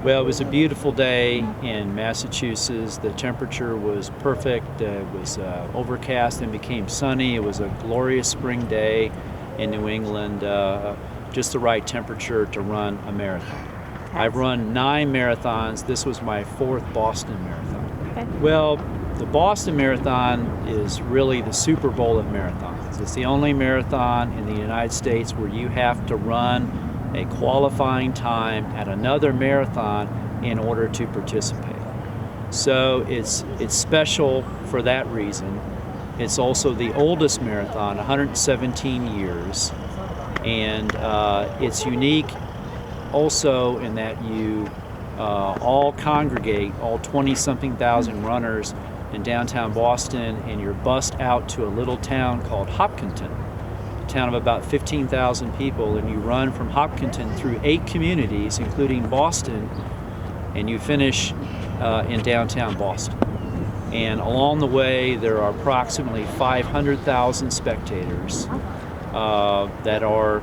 Well, it was a beautiful day in Massachusetts. The temperature was perfect. It was overcast and became sunny. It was a glorious spring day in New England, just the right temperature to run a marathon. I've run 9 marathons. This was my 4th Boston Marathon. Okay. Well, the Boston Marathon is really the Super Bowl of marathons. It's the only marathon in the United States where you have to run a qualifying time at another marathon in order to participate. So it's special for that reason. It's also the oldest marathon, 117 years, and it's unique also in that you all congregate, all 20-something thousand runners in downtown Boston, and you're bussed out to a little town called Hopkinton, a town of about 15,000 people, and you run from Hopkinton through 8 communities, including Boston, and you finish in downtown Boston. And along the way, there are approximately 500,000 spectators that are,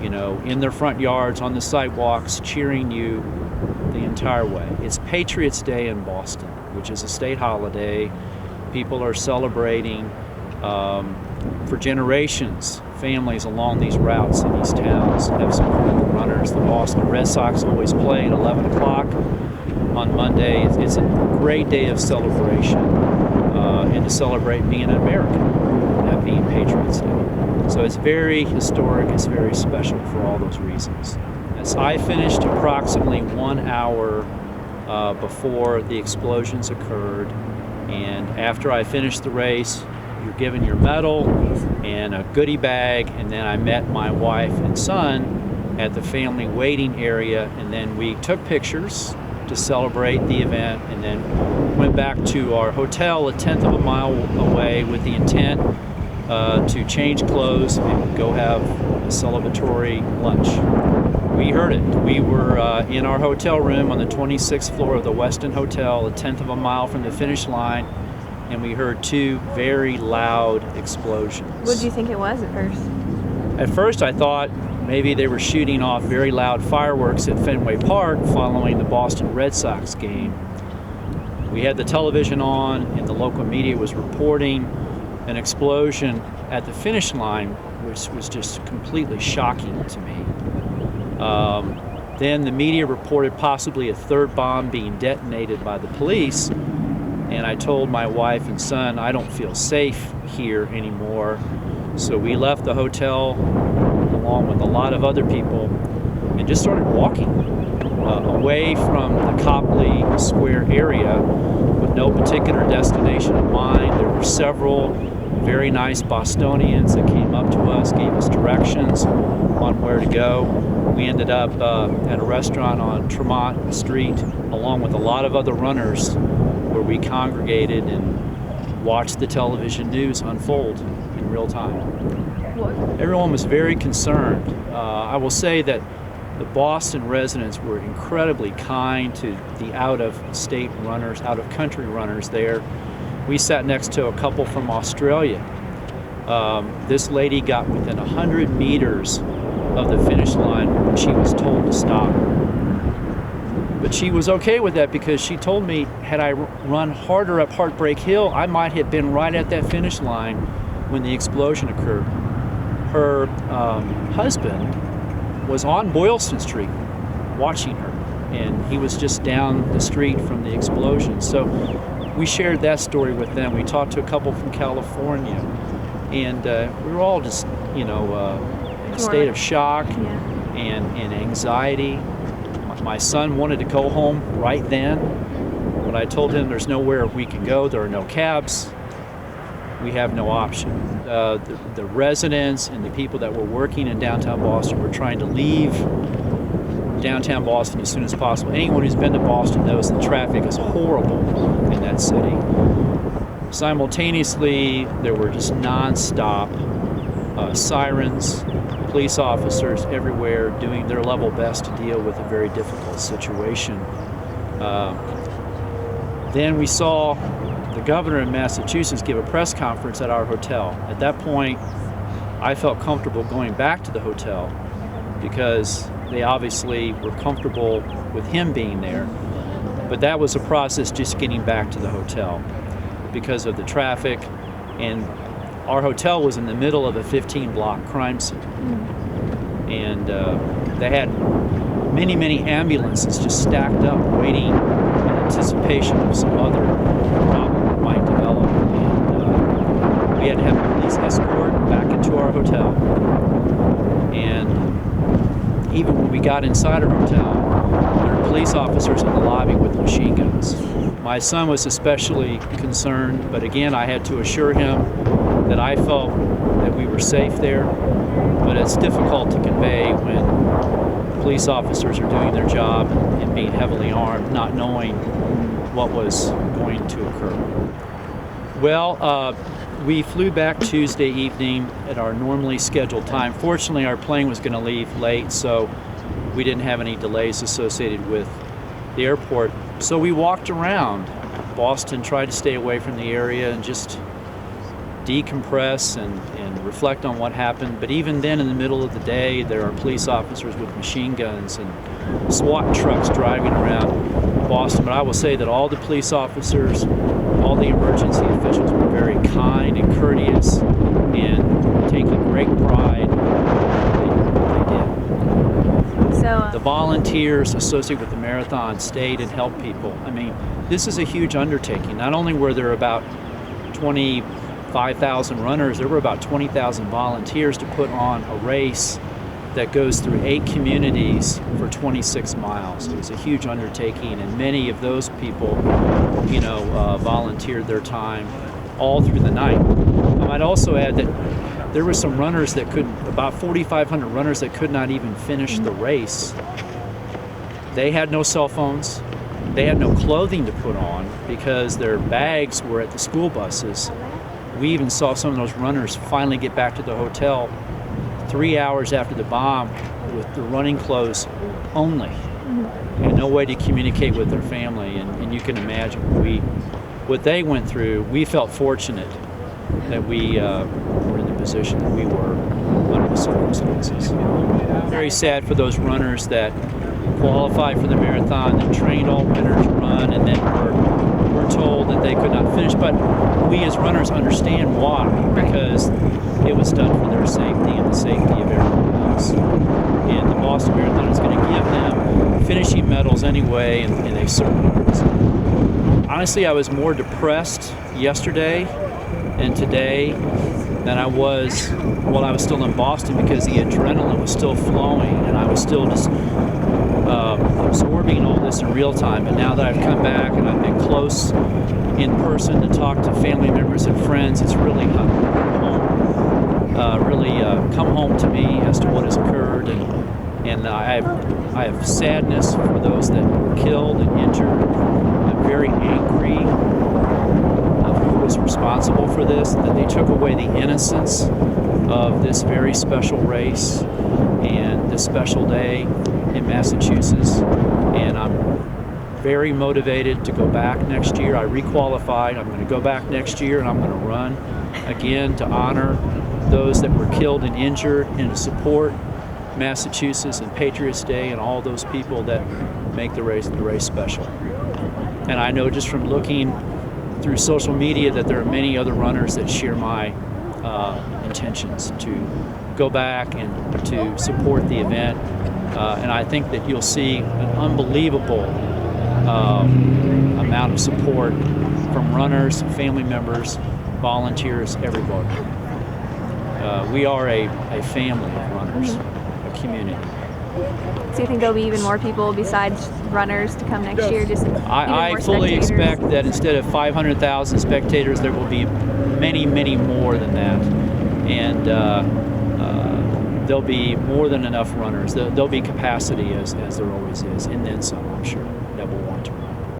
in their front yards, on the sidewalks, cheering you the entire way. It's Patriots Day in Boston, which is a state holiday. People are celebrating for generations. Families along these routes in these towns have supported the runners. The Boston Red Sox always play at 11 o'clock on Monday. It's a great day of celebration and to celebrate being an American, that being Patriots Day. So it's very historic, it's very special for all those reasons. As I finished approximately 1 hour before the explosions occurred, and after I finished the race, you're given your medal and a goodie bag, and then I met my wife and son at the family waiting area, and then we took pictures to celebrate the event, and then went back to our hotel a 1/10 of a mile away with the intent to change clothes and go have a celebratory lunch. We heard it. We were in our hotel room on the 26th floor of the Westin Hotel, a 1/10 of a mile from the finish line, and we heard 2 very loud explosions. What did you think it was at first? At first I thought maybe they were shooting off very loud fireworks at Fenway Park following the Boston Red Sox game. We had the television on and the local media was reporting an explosion at the finish line, which was just completely shocking to me. Then the media reported possibly a 3rd bomb being detonated by the police, and I told my wife and son, I don't feel safe here anymore. So we left the hotel along with a lot of other people and just started walking away from the Copley Square area with no particular destination in mind. There were several very nice Bostonians that came up to us, gave us directions on where to go. We ended up at a restaurant on Tremont Street along with a lot of other runners where we congregated and watched the television news unfold in real time. Everyone was very concerned. I will say that the Boston residents were incredibly kind to the out-of-state runners, out-of-country runners there. We sat next to a couple from Australia. This lady got within 100 meters of the finish line when she was told to stop. But she was okay with that because she told me, had I run harder up Heartbreak Hill, I might have been right at that finish line when the explosion occurred. Her husband was on Boylston Street watching her, and he was just down the street from the explosion. So we shared that story with them. We talked to a couple from California, and we were all just, in a state of shock and anxiety. My son wanted to go home right then, but I told him there's nowhere we can go. There are no cabs. We have no option. The residents and the people that were working in downtown Boston were trying to leave downtown Boston as soon as possible. Anyone who's been to Boston knows the traffic is horrible in that city. Simultaneously, there were just nonstop sirens, police officers everywhere doing their level best to deal with a very difficult situation. Then we saw the governor of Massachusetts give a press conference at our hotel. At that point, I felt comfortable going back to the hotel because they obviously were comfortable with him being there. But that was a process just getting back to the hotel because of the traffic. And our hotel was in the middle of a 15-block crime scene. And they had many, many ambulances just stacked up waiting in anticipation of some other problem that might develop. And we had to have a police escort back into our hotel. And even when we got inside our hotel, there were police officers in the lobby with machine guns. My son was especially concerned, but again, I had to assure him that I felt that we were safe there. But it's difficult to convey when police officers are doing their job and being heavily armed, not knowing what was going to occur. Well, we flew back Tuesday evening at our normally scheduled time. Fortunately, our plane was going to leave late, so we didn't have any delays associated with the airport. So we walked around Boston, tried to stay away from the area and just decompress and reflect on what happened. But even then, in the middle of the day, there are police officers with machine guns and SWAT trucks driving around Boston. But I will say that all the police officers, all the emergency officials were very kind and courteous and taking great pride in what they did. So the volunteers associated with the marathon stayed and helped people. I mean, this is a huge undertaking. Not only were there about 25,000 runners, there were about 20,000 volunteers to put on a race that goes through 8 communities for 26 miles. It was a huge undertaking, and many of those people, volunteered their time all through the night. I might also add that there were some runners that about 4,500 runners that could not even finish the race. They had no cell phones. They had no clothing to put on because their bags were at the school buses. We even saw some of those runners finally get back to the hotel 3 hours after the bomb with the running clothes only, and no way to communicate with their family. And you can imagine what they went through. We felt fortunate that we were in the position that we were under the circumstances. Very sad for those runners that qualified for the marathon, that trained all winter to run, and then were told that they could not finish. But we as runners understand why, because it was done for their safety and the safety of everyone else. And the Boston Marathon is going to give them finishing medals anyway, and they certainly are. Honestly, I was more depressed yesterday and today than I was while I was still in Boston, because the adrenaline was still flowing and I was still just absorbing all this in real time. But now that I've come back and I've been close in person to talk to family members and friends, it's really come home to me as to what has occurred, and I have sadness for those that were killed and injured. I'm very angry of who was responsible for this, that they took away the innocence of this very special race and this special day in Massachusetts. And I'm very motivated to go back next year. I requalified. I'm going to go back next year, and I'm going to run again to honor those that were killed and injured, and to support Massachusetts and Patriots Day and all those people that make the race special. And I know just from looking through social media that there are many other runners that share my intentions to go back and to support the event. And I think that you'll see an unbelievable amount of support from runners, family members, volunteers, everybody. We are a family of runners, a community. So you think there'll be even more people besides runners to come next year? I fully expect that instead of 500,000 spectators, there will be many, many more than that. And there'll be more than enough runners. There'll be capacity, as there always is, and then some, I'm sure.